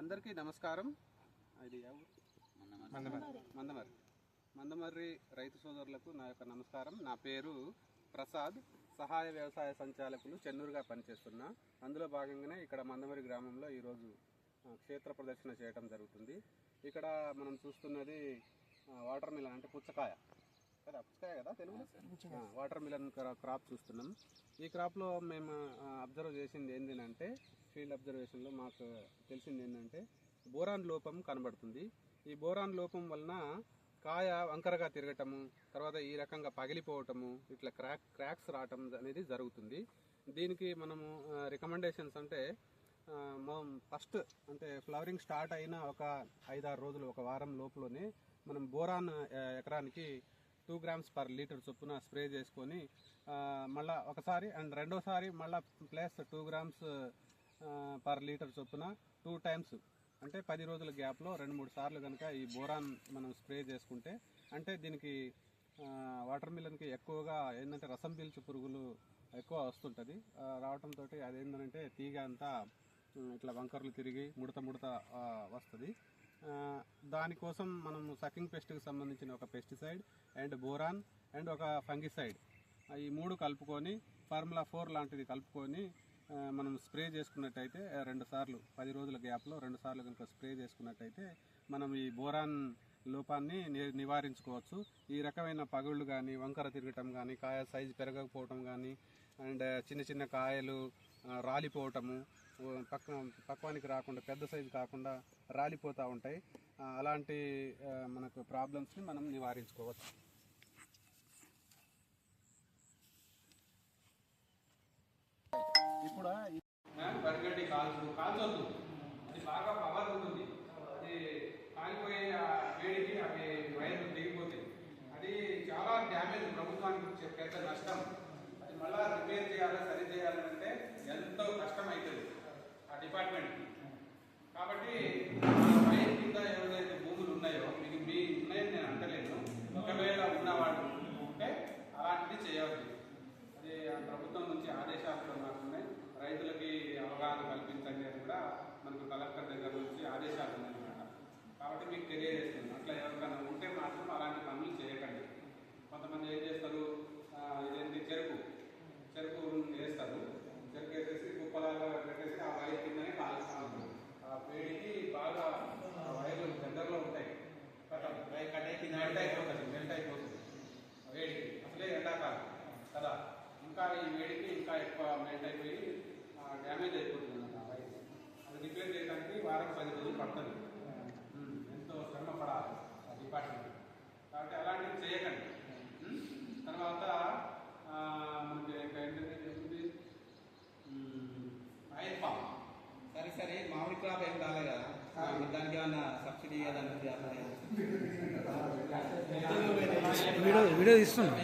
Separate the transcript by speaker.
Speaker 1: అందరికీ నమస్కారం. ఇది మందమర్రి రైతు సోదరులకు నా యొక్క నమస్కారం. నా పేరు ప్రసాద్, సహాయ వ్యవసాయ సంచాలకులు చెన్నూరుగా పనిచేస్తున్నా. అందులో భాగంగానే ఇక్కడ మందమర్రి గ్రామంలో ఈరోజు క్షేత్ర ప్రదర్శన చేయడం జరుగుతుంది. ఇక్కడ మనం చూస్తున్నది వాటర్ మిలన్, అంటే పుచ్చకాయ కదా తెలుగులో, వాటర్ మిలన్ క్రాప్ చూస్తున్నాం. ఈ క్రాప్లో మేము అబ్జర్వ్ చేసింది ఏంటంటే, ఫీల్డ్ అబ్జర్వేషన్లో మాకు తెలిసింది ఏంటంటే బోరాన్ లోపం కనబడుతుంది. ఈ బోరాన్ లోపం వలన కాయ వంకరగా తిరగటము, తర్వాత ఈ రకంగా పగిలిపోవటము, ఇట్లా క్రాక్స్ రావటం అనేది జరుగుతుంది. దీనికి మనము రికమెండేషన్స్ అంటే మనం ఫస్ట్ అంటే ఫ్లవరింగ్ స్టార్ట్ అయిన ఒక 5-6 రోజులు, ఒక వారం లోపలనే మనం బోరాన్ ఎకరానికి 2 grams per liter చొప్పున స్ప్రే చేసుకొని మళ్ళీ ఒకసారి అండ్ రెండోసారి మళ్ళీ ప్లస్ 2 grams per liter చొప్పున 2 times, అంటే 10 రోజుల గ్యాప్లో 2-3 సార్లు కనుక ఈ బోరాన్ మనం స్ప్రే చేసుకుంటే, అంటే దీనికి వాటర్ మిలన్కి ఎక్కువగా ఏంటంటే రసం పీల్చు పురుగులు ఎక్కువ వస్తుంటుంది. రావడంతో అదేంటంటే తీగ అంతా ఇట్లా వంకర్లు తిరిగి ముడత వస్తుంది. దానికోసం మనం సకింగ్ పెస్ట్కి సంబంధించిన ఒక పెస్టిసైడ్ అండ్ బోరాన్ అండ్ ఒక ఫంగిసైడ్, ఈ 3 కలుపుకొని ఫార్ములా 4 లాంటిది కలుపుకొని మనం స్ప్రే చేసుకున్నట్టయితే 2 సార్లు 10 రోజుల గ్యాప్లో 2 సార్లు కనుక స్ప్రే చేసుకున్నట్టయితే మనం ఈ బోరాన్ లోపాన్ని నివారించుకోవచ్చు. ఈ రకమైన పగుళ్ళు కానీ, వంకర తిరగటం కానీ, కాయ సైజు పెరగకపోవటం కానీ, అండ్ చిన్న కాయలు రాలిపోవటము, పక్వానికి రాకుండా పెద్ద సైజు కాకుండా రాలిపోతూ ఉంటాయి. అలాంటి మనకు ప్రాబ్లమ్స్ని మనం నివారించుకోవచ్చు. ఇప్పుడు వరిగడ్డి కాల్చొద్దు, అది బాగా పవర్ ఉంటుంది. అది కాలిపోయే వేడికి అవి వైర్లు దిగిపోతాయి. అది చాలా డ్యామేజ్, ప్రభుత్వానికి పెద్ద నష్టం. అది మళ్ళీ రిపేర్ చేయాలి, సరి చేయాలంటే ఎంతో కష్టం అవుతుంది ఆ డిపార్ట్మెంట్కి. కాబట్టి వైర్ కింద ఏదైతే భూములు ఉన్నాయో, మీకు మీ ఉన్నాయని నేను అంటలేను, ఒకవేళ ఉన్నవాళ్ళు ఉంటే అలాంటివి చేయవద్దు. అది ప్రభుత్వం నుంచి ఆదేశాలు మాకున్నాయి. రైతులకి అవగాహన కల్పించండి అని కూడా మనకు కలెక్టర్ దగ్గర నుంచి ఆదేశాలు ఉన్నాయన్నమాట. కాబట్టి మీకు తెలియజేస్తున్నాను, అట్లా ఎవరికైనా ఉంటే మాత్రం అలాంటి పనులు చేయకండి. కొంతమంది ఏం చేస్తారు, ఇదేంటి చెరుకు వేస్తారు, చెరుకు వేసేసి కుప్పలాగా పెట్టేసి ఆ వైర్ కిందనే కాలుస్తూ ఉంటారు. ఆ వేడికి బాగా వైర్లు దగ్గరలో ఉంటాయి, మెల్ట్ అయిపోతుంది వేడికి. అసలే ఎండాకాలం కదా, ఇంకా ఈ వేడికి ఇంకా ఎక్కువ మెల్ట్ అయిపోయి డ్యామేజ్ అయిపోతుంది అన్నమాట ఆ వైర్. అది రిపేర్ చేయడానికి 10 రోజులు పడుతుంది. ఎంతో శ్రమ పడాలి ఆ డిపార్ట్మెంట్. కాబట్టి అలాంటివి చేయకండి. తర్వాత మనకి ఏంటంటే ఆయిల్ పామ్,
Speaker 2: సరే మామిడి క్రాప్ ఏం కాలే కదా, దానికి ఏమన్నా సబ్సిడీ ఏదన్నా
Speaker 3: వీడియో తీస్తున్నా.